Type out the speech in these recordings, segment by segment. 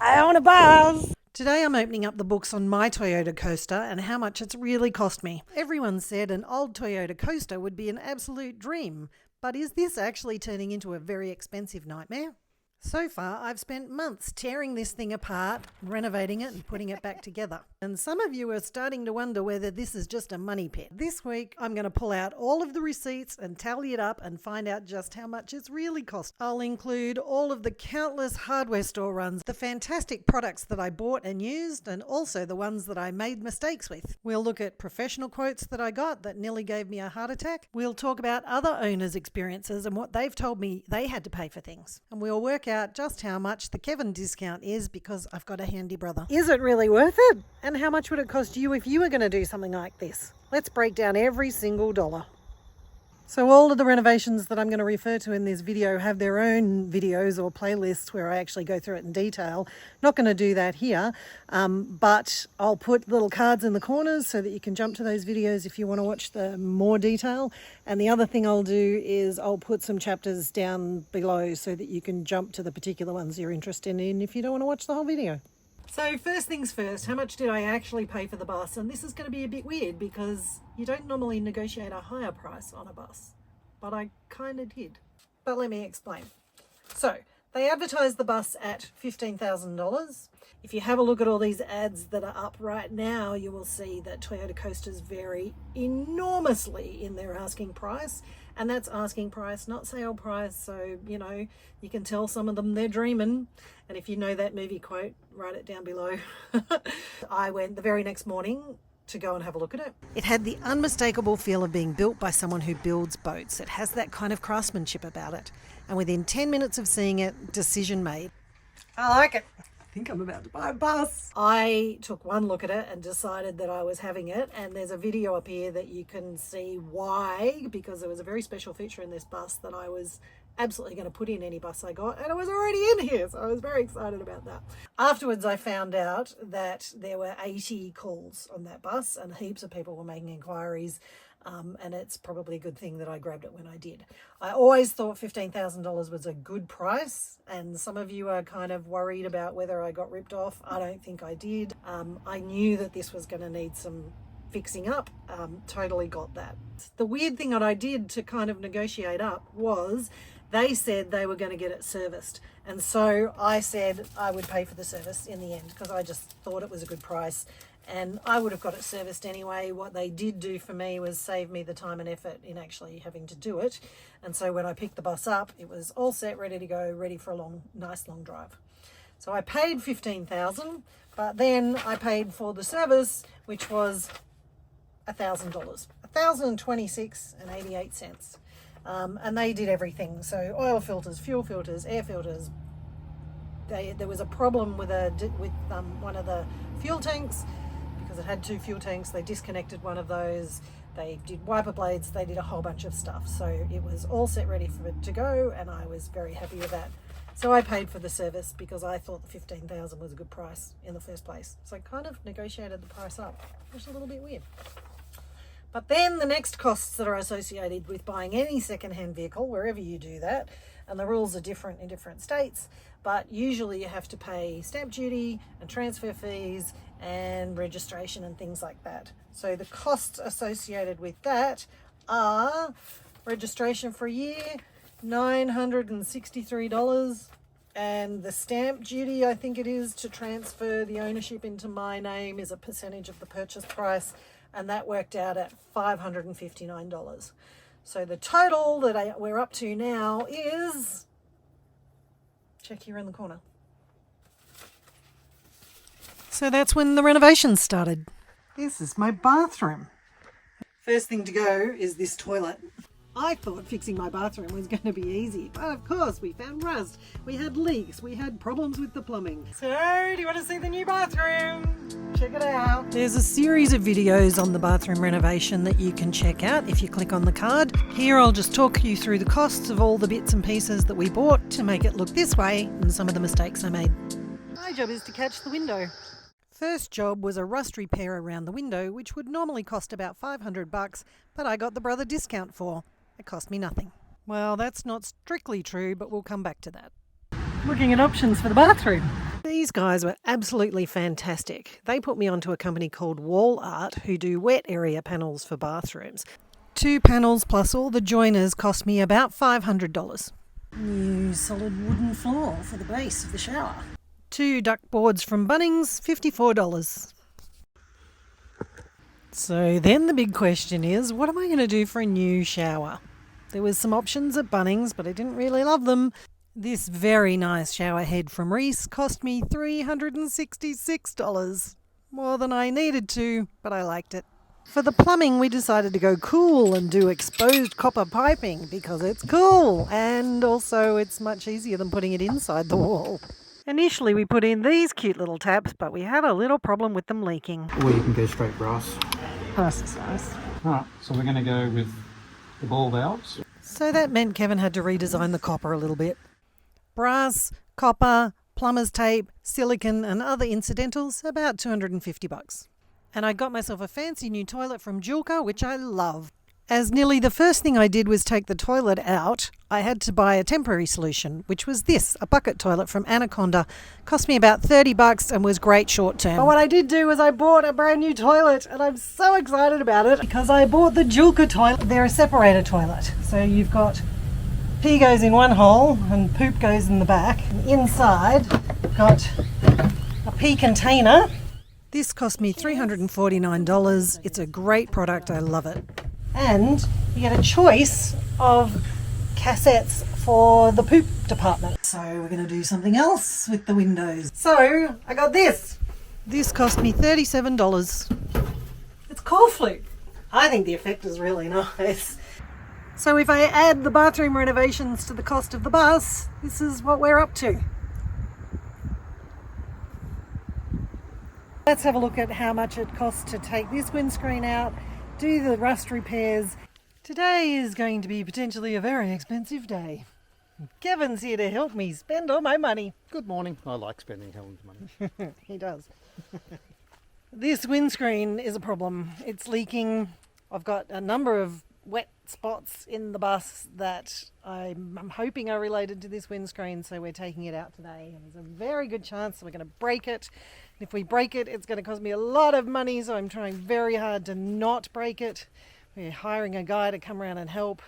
I own a bus! Today I'm opening up the books on my Toyota Coaster and how much it's really cost me. Everyone said an old Toyota Coaster would be an absolute dream, but is this actually turning into a very expensive nightmare? So far, I've spent months tearing this thing apart, renovating it and putting it back together. And some of you are starting to wonder whether this is just a money pit. This week, I'm going to pull out all of the receipts and tally it up and find out just how much it's really cost. I'll include all of the countless hardware store runs, the fantastic products that I bought and used, and also the ones that I made mistakes with. We'll look at professional quotes that I got that nearly gave me a heart attack. We'll talk about other owners' experiences and what they've told me they had to pay for things. And we'll work out just how much the Kevin discount is because I've got a handy brother. Is it really worth it? And how much would it cost you if you were going to do something like this? Let's break down every single dollar. So all of the renovations that I'm going to refer to in this video have their own videos or playlists where I actually go through it in detail. Not going to do that here, but I'll put little cards in the corners so that you can jump to those videos if you want to watch the more detail. And the other thing I'll do is I'll put some chapters down below so that you can jump to the particular ones you're interested in if you don't want to watch the whole video. So first things first, how much did I actually pay for the bus? And this is going to be a bit weird because you don't normally negotiate a higher price on a bus, but I kind of did. But let me explain. So they advertised the bus at $15,000. If you have a look at all these ads that are up right now, you will see that Toyota Coasters vary enormously in their asking price. And that's asking price, not sale price. So, you know, you can tell some of them they're dreaming. And if you know that movie quote, write it down below. I went the very next morning to go and have a look at it. It had the unmistakable feel of being built by someone who builds boats. It has that kind of craftsmanship about it. And within 10 minutes of seeing it, decision made. I like it. I think I'm about to buy a bus. I took one look at it and decided that I was having it. And there's a video up here that you can see why, because there was a very special feature in this bus that I was absolutely going to put in any bus I got, and it was already in here, so I was very excited about that. Afterwards, I found out that there were 80 calls on that bus and heaps of people were making inquiries, and it's probably a good thing that I grabbed it when I did. I always thought $15,000 was a good price, and some of you are kind of worried about whether I got ripped off. I don't think I did. I knew that this was going to need some fixing up. Totally got that. The weird thing that I did to kind of negotiate up was they said they were going to get it serviced. And so I said I would pay for the service in the end because I just thought it was a good price. And I would have got it serviced anyway. What they did do for me was save me the time and effort in actually having to do it. And so when I picked the bus up, it was all set, ready to go, ready for a nice long drive. So I paid $15,000, but then I paid for the service, which was $1,000, $1,026.88. And they did everything. So oil filters, fuel filters, air filters. There was a problem with one of the fuel tanks because it had two fuel tanks. They disconnected one of those. They did wiper blades. They did a whole bunch of stuff. So it was all set ready for it to go, and I was very happy with that. So I paid for the service because I thought the $15,000 was a good price in the first place. So I kind of negotiated the price up, which is a little bit weird. But then the next costs that are associated with buying any second-hand vehicle, wherever you do that, and the rules are different in different states, but usually you have to pay stamp duty and transfer fees and registration and things like that. So the costs associated with that are registration for a year, $963, and the stamp duty, I think it is, to transfer the ownership into my name is a percentage of the purchase price, and that worked out at $559. So the total that we're up to now is, check here in the corner. So that's when the renovations started. This is my bathroom. First thing to go is this toilet. I thought fixing my bathroom was going to be easy, but of course we found rust, we had leaks, we had problems with the plumbing. So, do you want to see the new bathroom? Check it out. There's a series of videos on the bathroom renovation that you can check out if you click on the card. Here I'll just talk you through the costs of all the bits and pieces that we bought to make it look this way and some of the mistakes I made. My job is to catch the window. First job was a rust repair around the window, which would normally cost about $500, but I got the brother discount for. It cost me nothing. Well, that's not strictly true, but we'll come back to that. Looking at options for the bathroom. These guys were absolutely fantastic. They put me onto a company called Wall Art who do wet area panels for bathrooms. 2 panels plus all the joiners cost me about $500. New solid wooden floor for the base of the shower. 2 duck boards from Bunnings, $54. So then the big question is, what am I going to do for a new shower? There was some options at Bunnings, but I didn't really love them. This very nice shower head from Reese cost me $366. More than I needed to, but I liked it. For the plumbing, we decided to go cool and do exposed copper piping because it's cool and also it's much easier than putting it inside the wall. Initially, we put in these cute little taps, but we had a little problem with them leaking. Or you can go straight brass. Brass is nice. Alright, so we're going to go with the ball valves. So that meant Kevin had to redesign the copper a little bit. Brass, copper, plumber's tape, silicone and other incidentals, about $250. And I got myself a fancy new toilet from Julka, which I love. As nearly the first thing I did was take the toilet out, I had to buy a temporary solution, which was this, a bucket toilet from Anaconda. Cost me about $30 and was great short term. But what I did do was I bought a brand new toilet and I'm so excited about it because I bought the Julka toilet. They're a separator toilet. So you've got pee goes in one hole and poop goes in the back. Inside, got a pee container. This cost me $349. It's a great product. I love it. And you get a choice of cassettes for the poop department. So we're going to do something else with the windows. So I got this. This cost me $37. It's coil flute. I think the effect is really nice. So if I add the bathroom renovations to the cost of the bus, this is what we're up to. Let's have a look at how much it costs to take this windscreen out, do the rust repairs. Today is going to be potentially a very expensive day. Kevin's here to help me spend all my money. Good morning. I like spending Helen's money. He does. This windscreen is a problem. It's leaking. I've got a number of wet spots in the bus that I'm hoping are related to this windscreen, so we're taking it out today. And there's a very good chance we're going to break it. And if we break it, it's going to cost me a lot of money, so I'm trying very hard to not break it. We're hiring a guy to come around and help.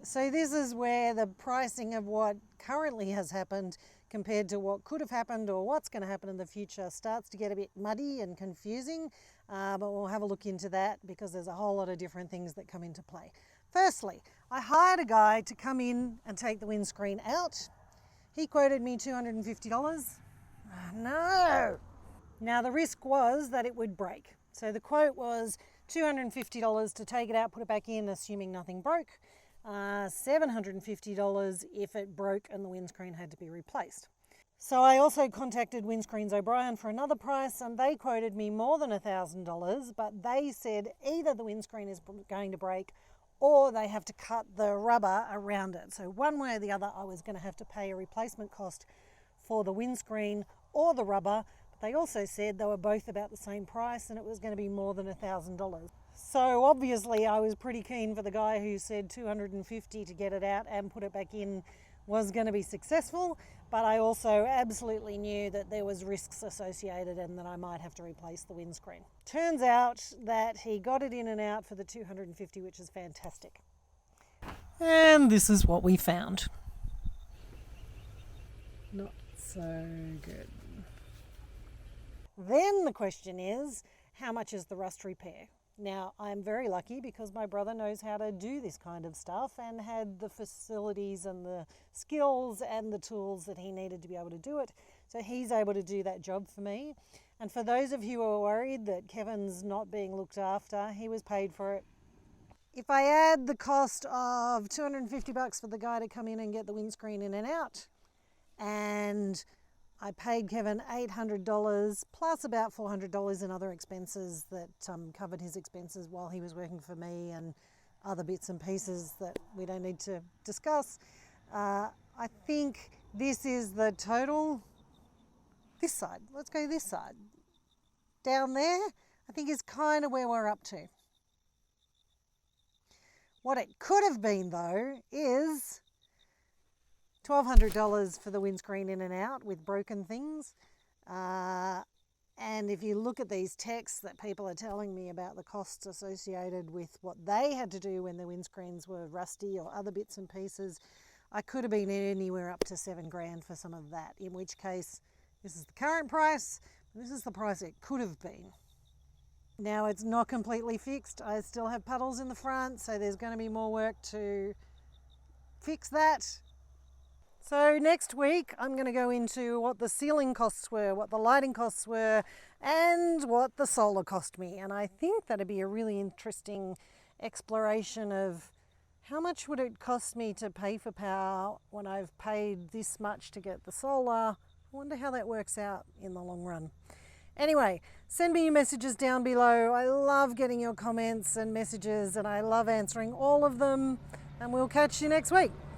So this is where the pricing of what currently has happened compared to what could have happened or what's going to happen in the future starts to get a bit muddy and confusing, but we'll have a look into that because there's a whole lot of different things that come into play. Firstly, I hired a guy to come in and take the windscreen out. He quoted me $250. No! Now the risk was that it would break. So the quote was $250 to take it out, put it back in, assuming nothing broke. $750 if it broke and the windscreen had to be replaced. So I also contacted Windscreens O'Brien for another price and they quoted me more than $1,000, but they said either the windscreen is going to break or they have to cut the rubber around it. So one way or the other I was going to have to pay a replacement cost for the windscreen or the rubber. But they also said they were both about the same price and it was going to be more than $1,000. So obviously I was pretty keen for the guy who said $250 to get it out and put it back in was going to be successful, but I also absolutely knew that there was risks associated and that I might have to replace the windscreen. Turns out that he got it in and out for the $250, which is fantastic. And this is what we found. Not so good. Then the question is, how much is the rust repair? Now, I'm very lucky because my brother knows how to do this kind of stuff and had the facilities and the skills and the tools that he needed to be able to do it. So he's able to do that job for me. And for those of you who are worried that Kevin's not being looked after, he was paid for it. If I add the cost of $250 for the guy to come in and get the windscreen in and out, and I paid Kevin $800 plus about $400 in other expenses that covered his expenses while he was working for me and other bits and pieces that we don't need to discuss. I think this is the total. This side, let's go this side. Down there, I think is kind of where we're up to. What it could have been though is $1,200 for the windscreen in and out with broken things. And if you look at these texts that people are telling me about the costs associated with what they had to do when their windscreens were rusty or other bits and pieces, I could have been anywhere up to $7,000 for some of that, in which case this is the current price, and this is the price it could have been. Now it's not completely fixed. I still have puddles in the front, so there's going to be more work to fix that. So next week I'm going to go into what the ceiling costs were, what the lighting costs were, and what the solar cost me. And I think that'd be a really interesting exploration of how much would it cost me to pay for power when I've paid this much to get the solar. I wonder how that works out in the long run. Anyway, send me your messages down below. I love getting your comments and messages, and I love answering all of them. And we'll catch you next week.